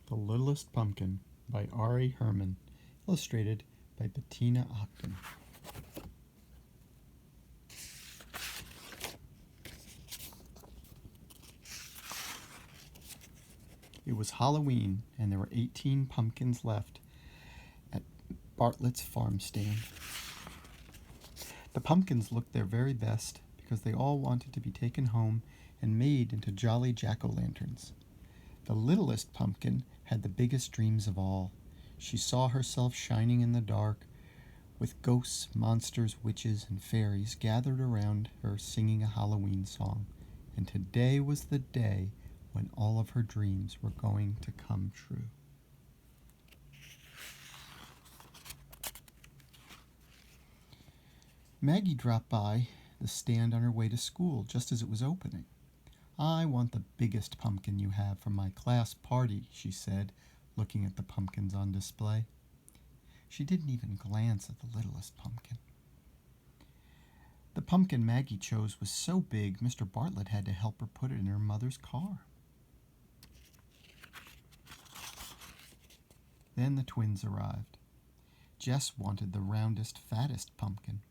The Littlest Pumpkin by R.A. Herman, illustrated by Bettina Ogden. It was Halloween, and there were 18 pumpkins left at Bartlett's farm stand. The pumpkins looked their very best because they all wanted to be taken home and made into jolly jack-o'-lanterns. The littlest pumpkin had the biggest dreams of all. She saw herself shining in the dark, with ghosts, monsters, witches, and fairies gathered around her singing a Halloween song. And today was the day when all of her dreams were going to come true. Maggie dropped by the stand on her way to school just as it was opening. "I want the biggest pumpkin you have for my class party," she said, looking at the pumpkins on display. She didn't even glance at the littlest pumpkin. The pumpkin Maggie chose was so big, Mr. Bartlett had to help her put it in her mother's car. Then the twins arrived. Jess wanted the roundest, fattest pumpkin.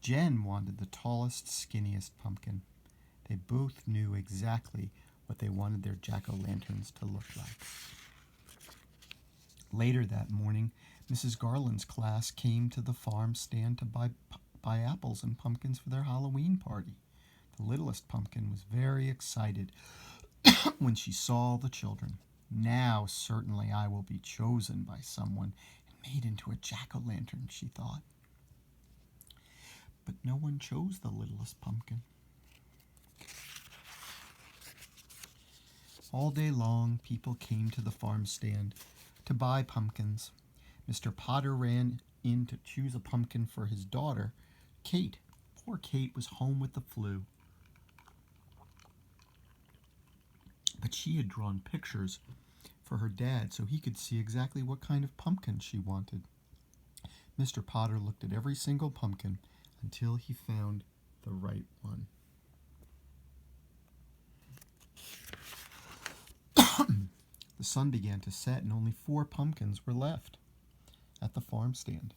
Jen wanted the tallest, skinniest pumpkin. They both knew exactly what they wanted their jack-o'-lanterns to look like. Later that morning, Mrs. Garland's class came to the farm stand to buy apples and pumpkins for their Halloween party. The littlest pumpkin was very excited when she saw the children. "Now certainly I will be chosen by someone and made into a jack-o'-lantern," she thought. But no one chose the littlest pumpkin. All day long, people came to the farm stand to buy pumpkins. Mr. Potter ran in to choose a pumpkin for his daughter, Kate. Poor Kate was home with the flu. But she had drawn pictures for her dad so he could see exactly what kind of pumpkin she wanted. Mr. Potter looked at every single pumpkin until he found the right one. The sun began to set and only 4 pumpkins were left at the farm stand.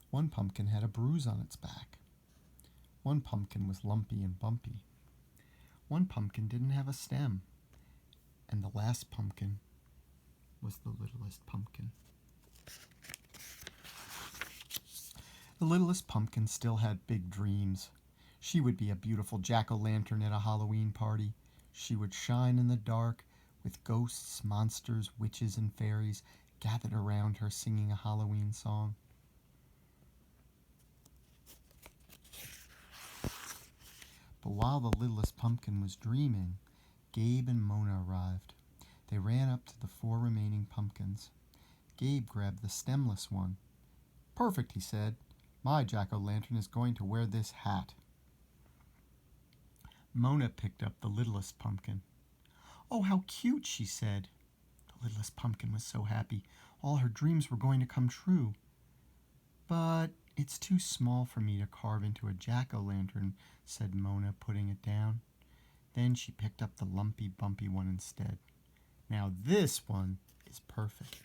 One pumpkin had a bruise on its back. One pumpkin was lumpy and bumpy. One pumpkin didn't have a stem. And the last pumpkin was the littlest pumpkin. The littlest pumpkin still had big dreams. She would be a beautiful jack-o'-lantern at a Halloween party. She would shine in the dark with ghosts, monsters, witches, and fairies gathered around her singing a Halloween song. But while the littlest pumpkin was dreaming, Gabe and Mona arrived. They ran up to the 4 remaining pumpkins. Gabe grabbed the stemless one. "Perfect," he said. "My jack-o'-lantern is going to wear this hat." Mona picked up the littlest pumpkin. "Oh, how cute," she said. The littlest pumpkin was so happy. All her dreams were going to come true. "But it's too small for me to carve into a jack-o'-lantern," said Mona, putting it down. Then she picked up the lumpy, bumpy one instead. "Now this one is perfect."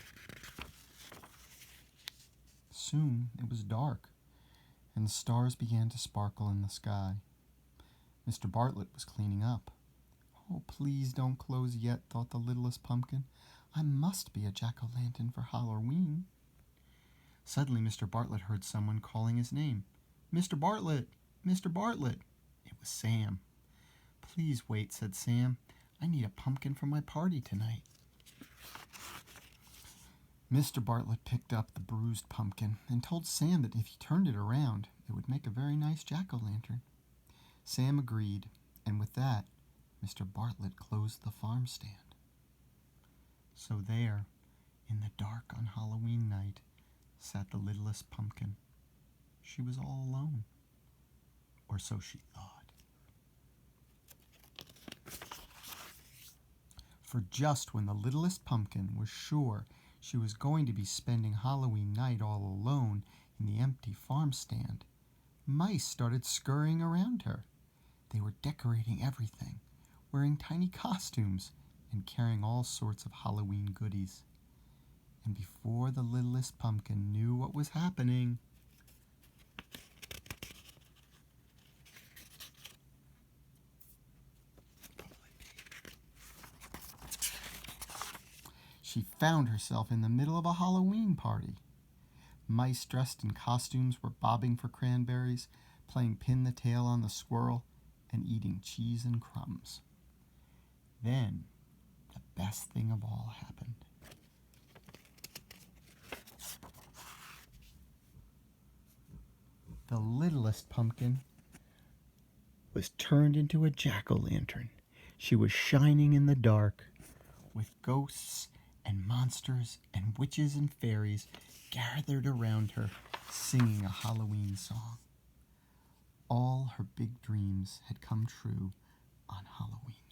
Soon it was dark, and the stars began to sparkle in the sky. Mr. Bartlett was cleaning up. "Oh, please don't close yet," thought the littlest pumpkin. "I must be a jack-o'-lantern for Halloween." Suddenly Mr. Bartlett heard someone calling his name. "Mr. Bartlett! Mr. Bartlett!" It was Sam. "Please wait," said Sam. "I need a pumpkin for my party tonight." Mr. Bartlett picked up the bruised pumpkin and told Sam that if he turned it around, it would make a very nice jack-o'-lantern. Sam agreed, and with that, Mr. Bartlett closed the farm stand. So there, in the dark on Halloween night, sat the littlest pumpkin. She was all alone, or so she thought. For just when the littlest pumpkin was sure she was going to be spending Halloween night all alone in the empty farm stand, mice started scurrying around her. They were decorating everything, wearing tiny costumes, and carrying all sorts of Halloween goodies. And before the littlest pumpkin knew what was happening, she found herself in the middle of a Halloween party. Mice dressed in costumes were bobbing for cranberries, playing pin the tail on the squirrel, and eating cheese and crumbs. Then, the best thing of all happened. The littlest pumpkin was turned into a jack-o'-lantern. She was shining in the dark, with ghosts and monsters and witches and fairies gathered around her, singing a Halloween song. All her big dreams had come true on Halloween.